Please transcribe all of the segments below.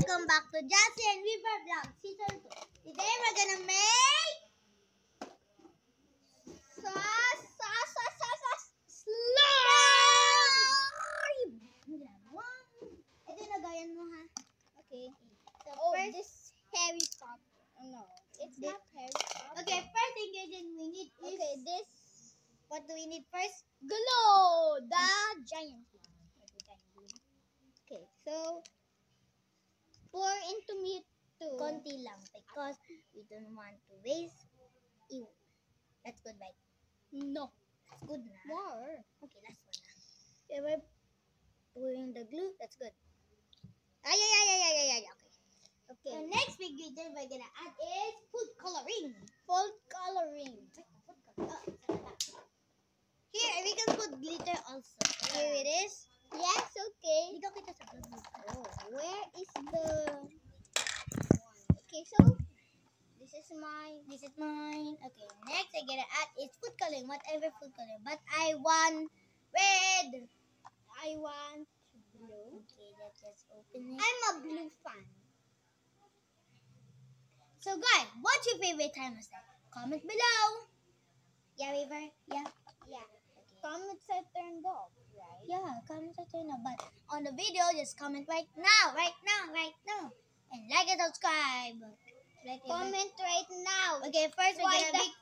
Welcome back to Jassy and Weaver Vlog Season 2. Today we're gonna make slime! Ito yung lagayan mo, ha? Okay. So first, this hairy top. Oh, no, it's not hairy top. okay, first ingredient we need is... Okay, this... What do we need first? Glow! The giant one. Okay, so... Pour into me too. Konti lang because we don't want to waste. Ew. That's good, right? No. That's good na. More. Okay, last one na. Okay, we're pouring the glue. That's good. Okay. Okay. The next ingredient we're gonna add is food coloring. Food coloring. Here, we can put glitter also. Here it is. Yes, okay. Dito kita sa glue. Oh, where is the... Okay, so... This is mine. This is mine. Okay, next I'm gonna add is food coloring. Whatever food coloring. But I want red. I want blue. Okay, let's just open it. I'm a blue fan. So guys, what's your favorite thermostat? Comment below. Yeah, Weaver? Yeah. Yeah. Comments are turned off, right? Yeah, comments are turned on. But on the video, just comment right now. And like and subscribe. Like Comment right now. Okay, first we're Why gonna the- mix.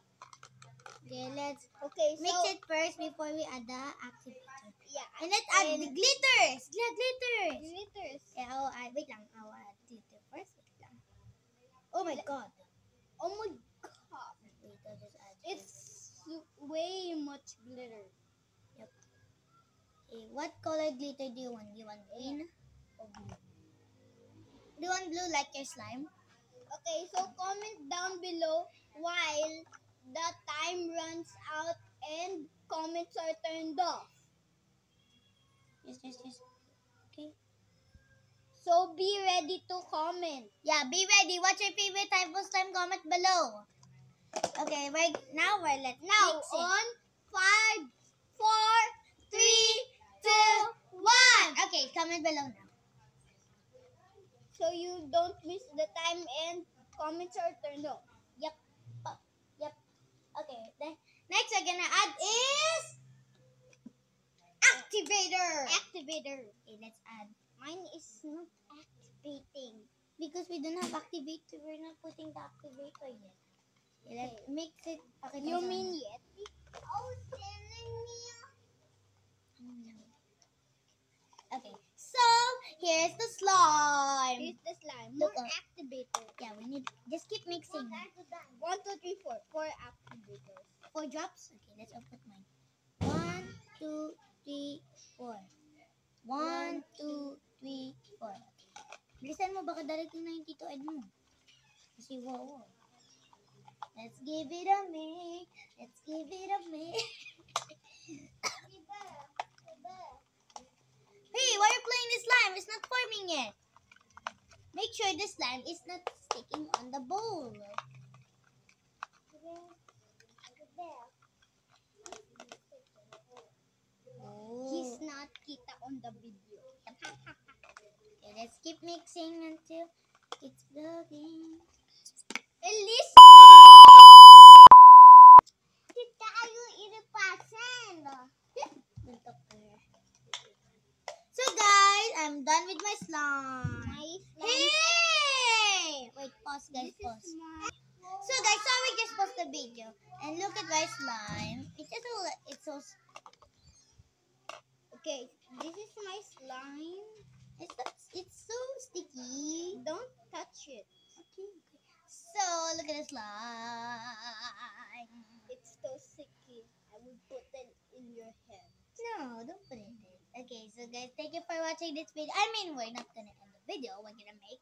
Okay, let's Okay, mix so... it first before we add the activator. Yeah. And let's add the glitters. Glitters. Glitters. Yeah, I'll add, wait lang. I'll add glitter first. Wait lang. Oh my god. Oh my god. Wait, I'll just add It's way much glitter. Okay, what color glitter do you want? Do you want green or blue? Do you want blue like your slime? Okay, so comment down below while the time runs out and comments are turned off. Yes. Okay. So be ready to comment. Yeah, be ready. What's your favorite type of slime? Comment below. Okay, we're Now mix it. on 5, 4, 3, 2, 1. Okay, comment below now. So you don't miss the time and comments are turned off. Yep. Okay, then next we're gonna add is activator. Okay, let's add. Mine is not activating. Because we don't have activator, we're not putting the activator yet. Okay, let's mix it. Okay, You mean yet? Oh, telling me. Okay, so here's the slime. Here's the slime. Look More up. activator. Yeah, we need. Just keep mixing. 1, 2, 3, 4. 4 activators. 4 drops. Okay, let's open mine. 1, 2, 3, 4. 1, 2, 3, 4. Bilisan mo, baka darating na yung Tito Ed mo. Kasi wow. Let's give it a mix. Hey, why are you playing this slime? It's not forming yet. Make sure the slime is not sticking on the bowl. He's not kita on the video. Okay, let's keep mixing until it's vlogging. Elise! Kita tayo inipasan. So guys, I'm done with my slime. Nice. Hey! Wait, pause guys, This pause. is my... So guys, sorry we just paused the video. And look at my slime. It's so Okay, this is my slime. it's so sticky. Don't touch it. Okay. So look at the slime. It's so sticky. I will put it in your head. No, don't put it in there. Okay, so guys, thank you for watching this video. I mean, we're not gonna end the video. We're gonna make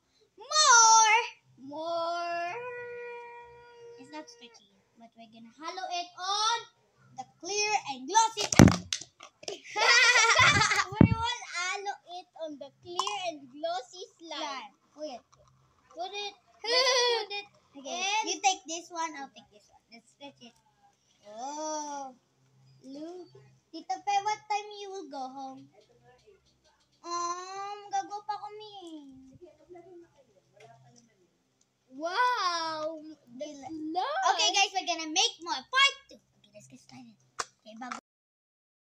more. It's not stretchy, but we're gonna hollow it on the clear and glossy. We will allow it on the clear and glossy slime. Wait. Put it. Put it. Okay, And you take this one. I'll take this one. Let's stretch it. Oh, look, Tita Pe, what time you will go home? Gago pa kami. guys, we're gonna make more part 2. Okay, let's get started. Okay, bago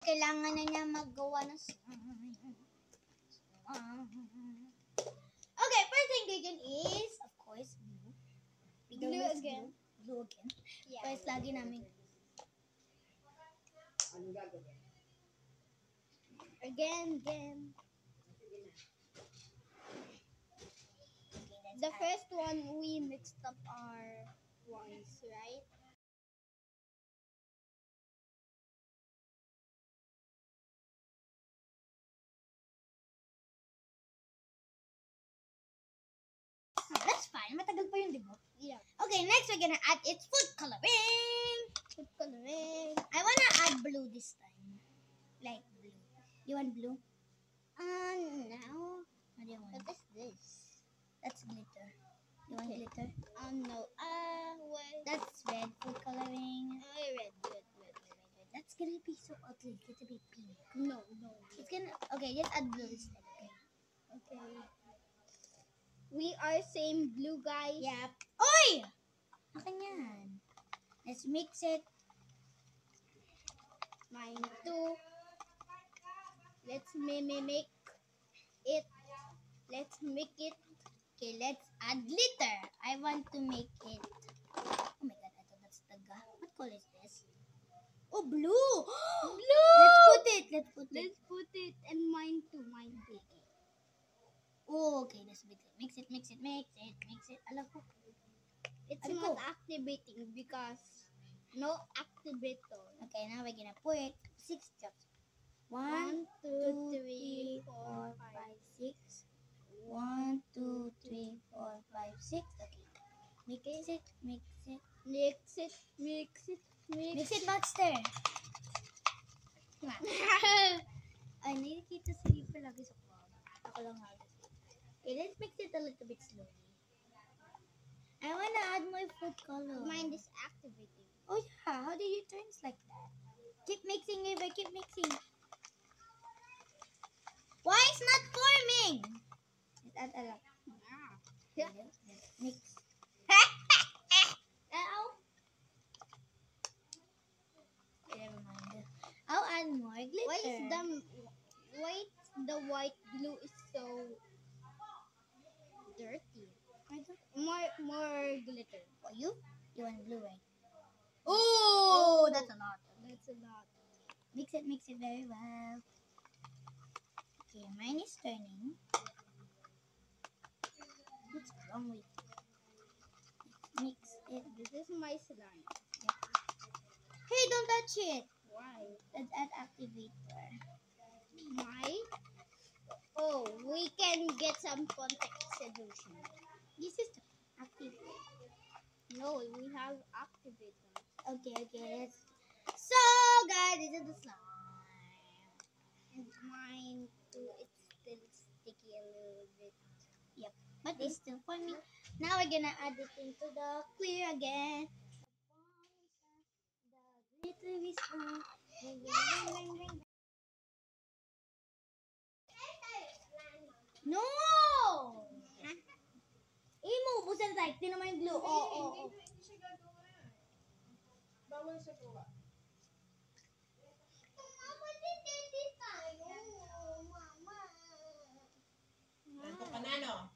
kailangan na niya maggawa ng slime. Okay, first ingredient is, of course, blue. Blue again. Blue again. Yeah. First, lagi namin. Again. The first one we mixed up our ones, right? That's fine. Matagal pa yun, di ba? Yeah. Okay, next we're gonna add its food coloring. Food coloring. I wanna add blue this time. Like blue. You want blue? No. What do you want? What is this? That's glitter. You want glitter? No. Wait. That's red food coloring. Red. That's gonna be so ugly. It's gonna be pink. No. It's gonna. Okay, just add blue instead. Okay. We are same blue, guys. Yep. Oy! Akin yan. Let's mix it. Mine too. Let's make it. Let's make it. Okay, let's add glitter. I want to make it. Oh my god, I thought that's taga. What color is this? Oh, blue! Blue! Let's put it. Let's put it. And mine too. Mine too. Oh, okay, let's mix it. Mix it. Alam ko. It's Ano not to? activating because no activator. Okay, now we're gonna put 6 drops. 1, 2, 3, 4, 5, 6. 1, 2, 3, 4, 5, 6. Okay. Mix it. Mix it, Baxter. Ay, nakikita si Reaper lagi sa vlog. Ako lang halos. Okay, let's mix it a little bit slowly. I wanna add my food color. Mine is activating. Oh yeah, how do you turn it like that? Keep mixing, Reaper. Keep mixing. Why it's not forming? Let's add a lot. Yeah. Let's mix. Ow. Never mind. I'll add more glitter. Why the white glue is so dirty? I don't. More glitter. For you? You want blue, right? Oh, that's a lot. That's a lot. Mix it very well. Okay, mine is turning. What's wrong with it? Mix it. This is my slime. Hey, don't touch it. Why? Let's add activator. Oh, we can get some contact solution. This is the activator. No, we have activator. Okay, let's. So, guys, this is the slime. And mine too, it's still sticky a little bit. Yep, but it's still forming. Now we're gonna add it into the clear again. The glitter is on. Ring. No! Imuubusan tayo. Tinan mo yung glue. Oo. Bawal sa gawa. Nanto ka na, no?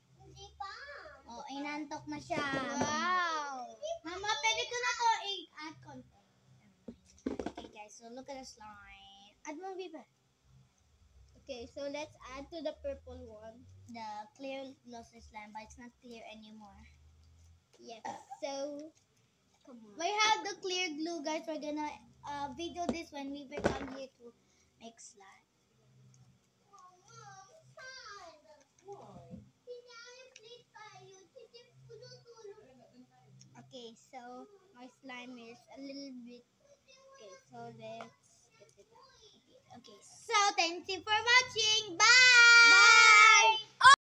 Oh, inantok na siya. Wow! Mama, pwede ko na to i-add content. Okay, guys. So, look at the slime. Add mo, Viva. Okay, so let's add to the purple one. The clear glossy slime, but it's not clear anymore. Yes. So, come on. We have the clear glue, guys. We're gonna video this when we come here to make slime. Okay, so my slime is a little bit. Okay, so let's get it out. Okay, so thank you for watching. Bye!